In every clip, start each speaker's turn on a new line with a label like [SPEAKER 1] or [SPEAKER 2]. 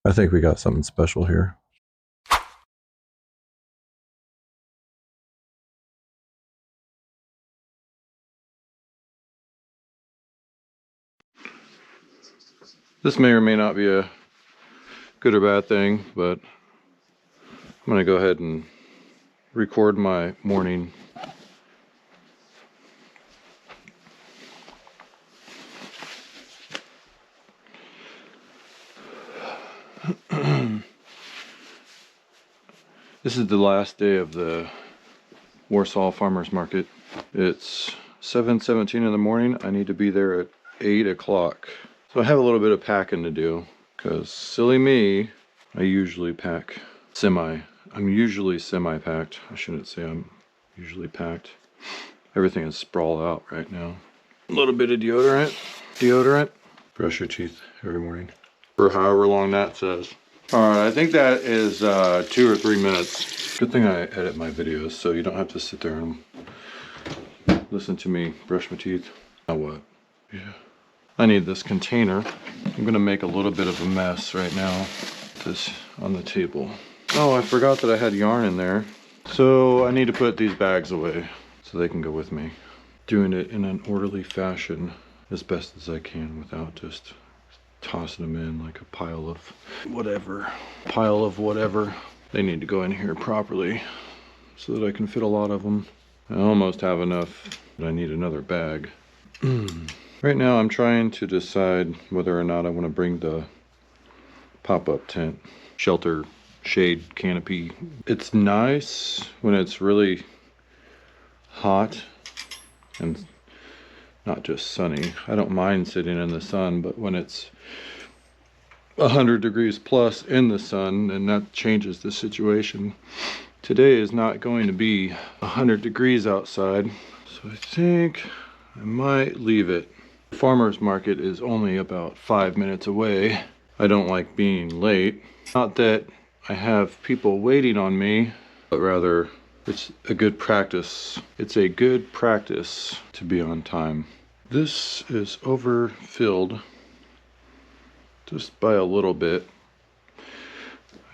[SPEAKER 1] I think we got something special here. This may or may not be a good or bad thing, but I'm going to go ahead and record my morning. This is the last day of the Warsaw Farmers Market. It's 7:17 in the morning. I need to be there at 8 o'clock. So I have a little bit of packing to do, because silly me, I usually pack I'm usually semi-packed. I shouldn't say I'm usually packed. Everything is sprawled out right now. A little bit of deodorant. Brush your teeth every morning. For however long that says. Alright, I think that is 2 or 3 minutes. Good thing I edit my videos so you don't have to sit there and listen to me brush my teeth. Now what? Yeah. I need this container. I'm gonna make a little bit of a mess right now. This on the table. Oh, I forgot that I had yarn in there. So I need to put these bags away so they can go with me. Doing it in an orderly fashion as best as I can without just tossing them in like a pile of whatever. They need to go in here properly so that I can fit a lot of them. I almost have enough, but I need another bag. Right now I'm trying to decide whether or not I want to bring the pop-up tent, shelter, shade, canopy. It's nice when it's really hot and not just sunny. I don't mind sitting in the sun, but when it's 100 degrees plus in the sun, then that changes the situation. Today is not going to be 100 degrees outside, so I think I might leave it. The farmer's market is only about 5 minutes away. I don't like being late. Not that I have people waiting on me, but rather it's a good practice. It's a good practice to be on time. This is overfilled just by a little bit.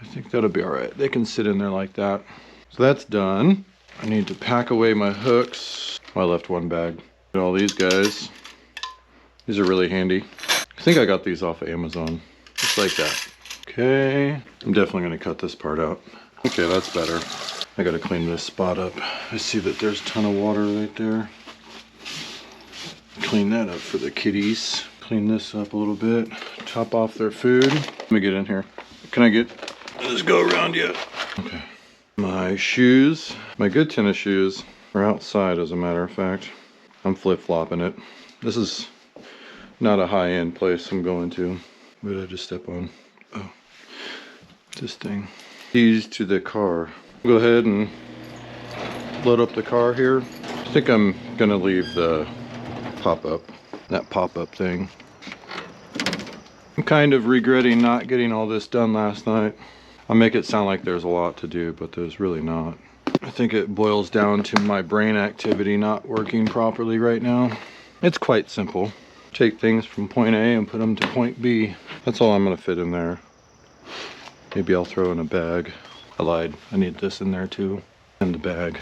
[SPEAKER 1] I think that'll be all right. They can sit in there like that. So that's done. I need to pack away my hooks. I left one bag. And all these guys. These are really handy. I think I got these off of Amazon. Just like that. Okay. I'm definitely gonna cut this part out. Okay, that's better. I gotta clean this spot up. I see that there's a ton of water right there. Clean that up for the kitties. Clean this up a little bit. Top off their food. Let me get in here. Can I just go around yet? Okay. My shoes, my good tennis shoes, are outside as a matter of fact. I'm flip-flopping it. This is not a high-end place I'm going to. What did I just step on? Oh, this thing. Keys to the car. Go ahead and load up the car here. I think I'm gonna leave the that pop-up thing. I'm kind of regretting not getting all this done last night. I'll make it sound like there's a lot to do, but there's really not. I think it boils down to my brain activity not working properly right now. It's quite simple. Take things from point A and put them to point B. That's all I'm gonna fit in there. Maybe I'll throw in a bag. I lied, I need this in there too. And the bag.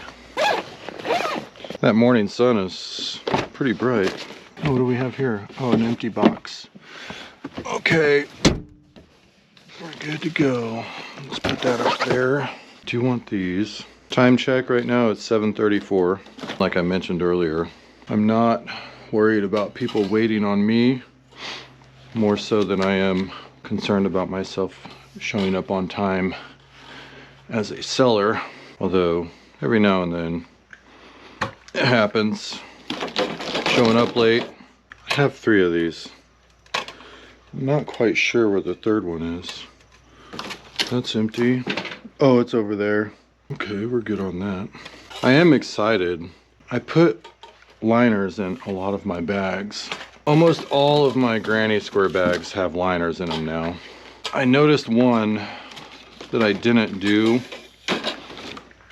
[SPEAKER 1] That morning sun is pretty bright. Oh, what do we have here? Oh, an empty box. Okay, we're good to go. Let's put that up there. Do you want these? Time check right now, it's 7:34. Like I mentioned earlier, I'm not worried about people waiting on me, more so than I am concerned about myself showing up on time as a seller. Although every now and then it happens. Showing up late. I have 3 of these. I'm not quite sure where the third one is. That's empty. Oh, it's over there. Okay, we're good on that. I am excited. I put liners in a lot of my bags. Almost all of my granny square bags have liners in them now. I noticed one that I didn't do,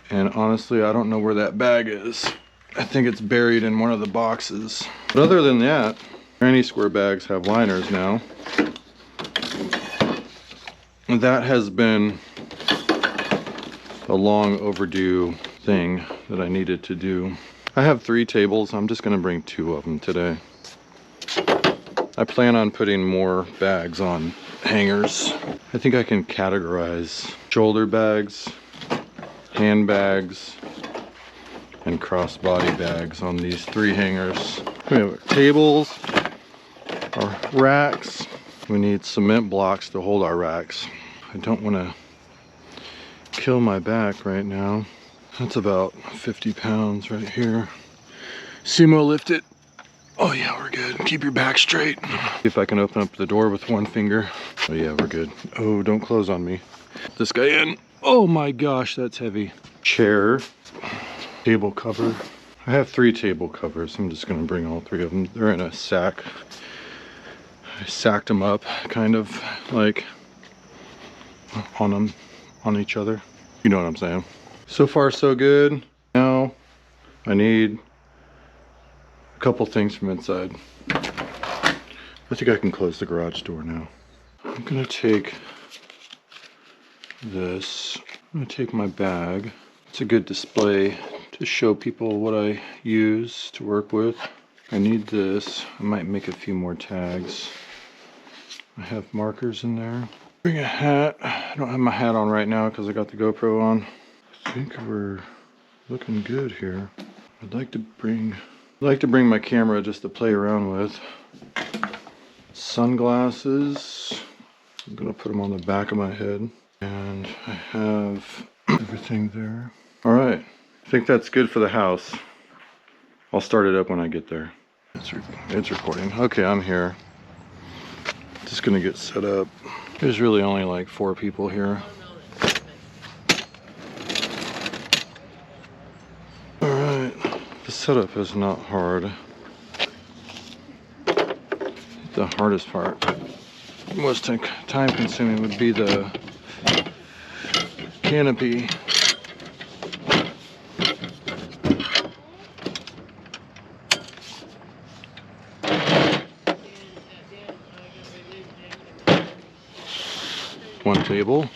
[SPEAKER 1] and honestly I don't know where that bag is. I think it's buried in one of the boxes. But other than that, granny square bags have liners now. that has been a long overdue thing that I needed to do. I have 3 tables. I'm just going to bring 2 of them today. I plan on putting more bags on hangers. I think I can categorize shoulder bags, handbags, and crossbody bags on these 3 hangers. We have our tables, our racks. We need cement blocks to hold our racks. I don't want to kill my back right now. That's about 50 pounds right here. Sumo lift it. Oh yeah, we're good. Keep your back straight. See if I can open up the door with 1 finger. Oh yeah, we're good. Oh, don't close on me. This guy in. Oh my gosh, that's heavy. Chair, table cover. I have 3 table covers. I'm just gonna bring all 3 of them. They're in a sack. I sacked them up, kind of like on each other. You know what I'm saying? So far so good. Now I need a couple things from inside. I think I can close the garage door now. I'm gonna take this. I'm gonna take my bag. It's a good display to show people what I use to work with. I need this. I might make a few more tags. I have markers in there. Bring a hat. I don't have my hat on right now because I got the GoPro on. I think we're looking good here. I'd like to bring my camera just to play around with. Sunglasses. I'm gonna put them on the back of my head. And I have everything there. All right, I think that's good for the house. I'll start it up when I get there. It's recording. Okay, I'm here. Just gonna get set up. There's really only like 4 people here. All right, the setup is not hard. The hardest part, most time consuming, would be the canopy. One table.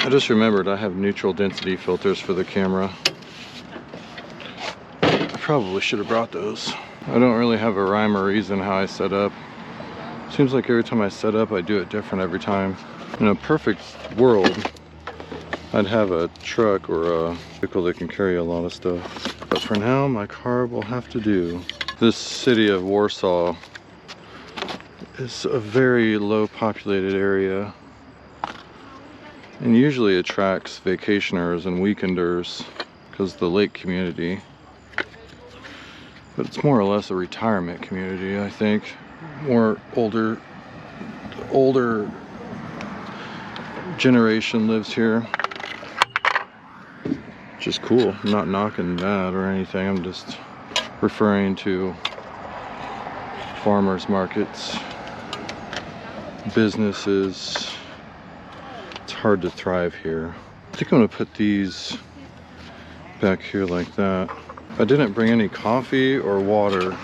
[SPEAKER 1] I just remembered I have neutral density filters for the camera. I probably should have brought those. I don't really have a rhyme or reason how I set up. Seems like every time I set up, I do it different every time. In a perfect world, I'd have a truck or a vehicle that can carry a lot of stuff. But for now, my car will have to do. This city of Warsaw is a very low populated area and usually attracts vacationers and weekenders because of the lake community. But it's more or less a retirement community, I think. More older generation lives here. Which is cool. I'm not knocking that or anything. I'm just referring to farmers markets, businesses. It's hard to thrive here. I think I'm gonna put these back here like that. I didn't bring any coffee or water,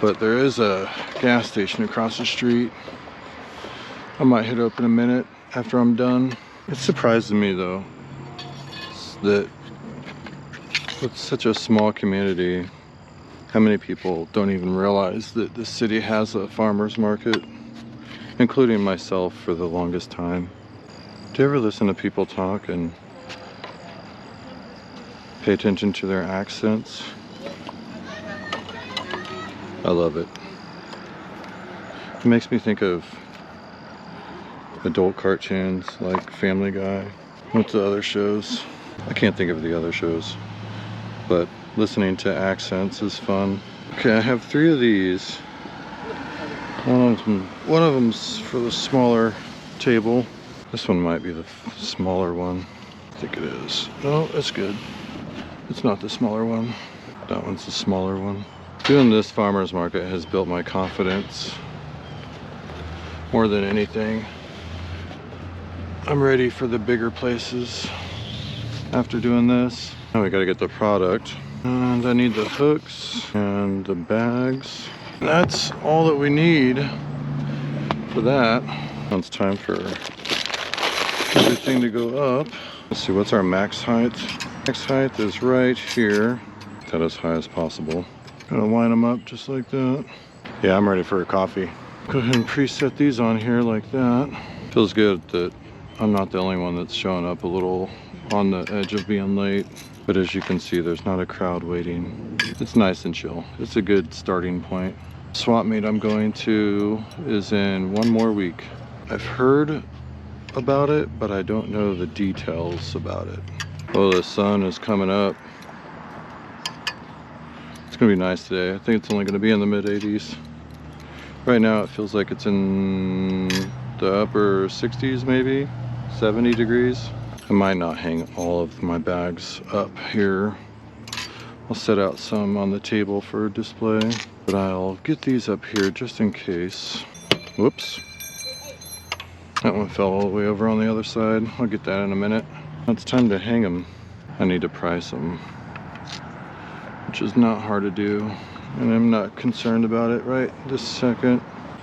[SPEAKER 1] but there is a gas station across the street. I might hit up in a minute after I'm done. It surprises me though that with such a small community, how many people don't even realize that this city has a farmer's market, including myself for the longest time. Do you ever listen to people talk and pay attention to their accents? I love it. It makes me think of adult cartoons like Family Guy. What's the other shows? I can't think of the other shows, but listening to accents is fun. Okay, I have 3 of these. One of them's for the smaller table. This one might be the smaller one. I think it is. No, that's good. It's not the smaller one. That one's the smaller one. Doing this farmer's market has built my confidence more than anything. I'm ready for the bigger places. after doing this. Now we gotta get the product. And I need the hooks and the bags. And that's all that we need for that. Now it's time for everything to go up. Let's see, what's our max height? Max height is right here. That as high as possible. Gonna line them up just like that. Yeah, I'm ready for a coffee. Go ahead and preset these on here like that. Feels good that I'm not the only one that's showing up a little on the edge of being late. But as you can see, there's not a crowd waiting. It's nice and chill. It's a good starting point. Swap meet I'm going to is in 1 more week. I've heard about it, but I don't know the details about it. Oh, the sun is coming up. It's gonna be nice today. I think it's only gonna be in the mid 80s. Right now it feels like it's in the upper 60s, maybe 70 degrees. I might not hang all of my bags up here. I'll set out some on the table for display, but I'll get these up here just in case. Whoops. That one fell all the way over on the other side. I'll get that in a minute. It's time to hang them. I need to price them, which is not hard to do, and I'm not concerned about it right this second.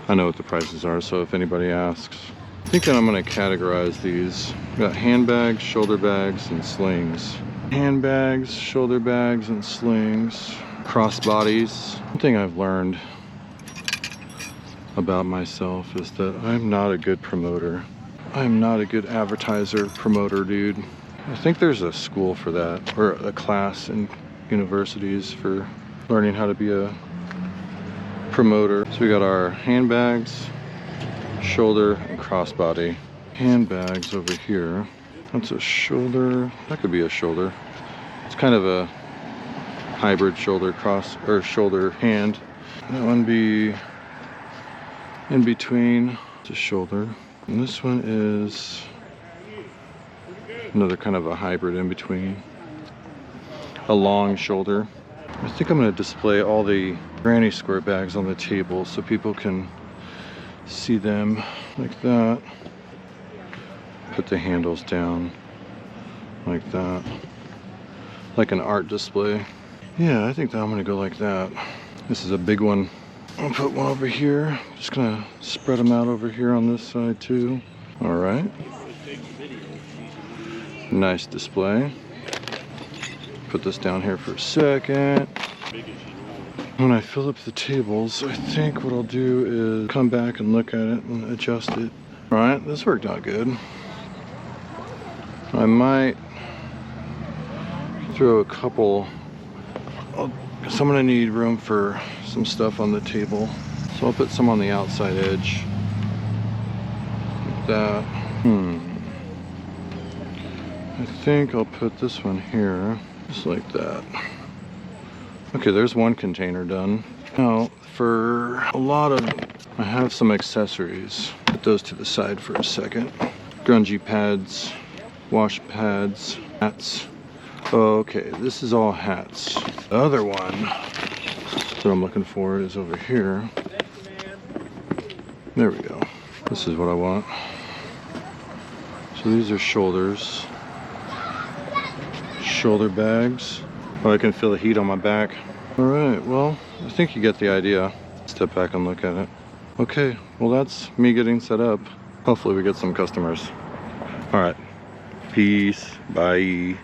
[SPEAKER 1] I know what the prices are, so if anybody asks. I think that I'm going to categorize these. We got handbags, shoulder bags, and slings. Handbags, shoulder bags, and slings. Crossbodies. One thing I've learned about myself is that I'm not a good promoter. I'm not a good advertiser, promoter, dude. I think there's a school for that, or a class in universities for learning how to be a promoter. So we got our handbags, shoulder, and crossbody. Handbags over here. That's a shoulder. That could be a shoulder. It's kind of a hybrid shoulder cross or shoulder hand. That one be in between. It's a shoulder. And this one is another kind of a hybrid in between. A long shoulder. I think I'm going to display all the granny square bags on the table so people can see them like that. Put the handles down like that, like an art display. Yeah, I think that I'm going to go like that. This is a big one. I'll put one over here. Just gonna spread them out over here on this side too. All right. Nice display. Put this down here for a second. When I fill up the tables, I think what I'll do is come back and look at it and adjust it. All right, this worked out good. I might throw a couple, because I'm gonna need room for some stuff on the table. So I'll put some on the outside edge. Like that. I think I'll put this one here, just like that. Okay, there's one container done. Now, for a lot of, I have some accessories. Put those to the side for a second. Grungy pads, wash pads, hats. Okay, this is all hats. The other one that I'm looking for is over here. There we go. This is what I want. So these are shoulders. Shoulder bags. Oh, I can feel the heat on my back. All right, well, I think you get the idea. Step back and look at it. Okay, well, that's me getting set up. Hopefully we get some customers. All right, peace, bye.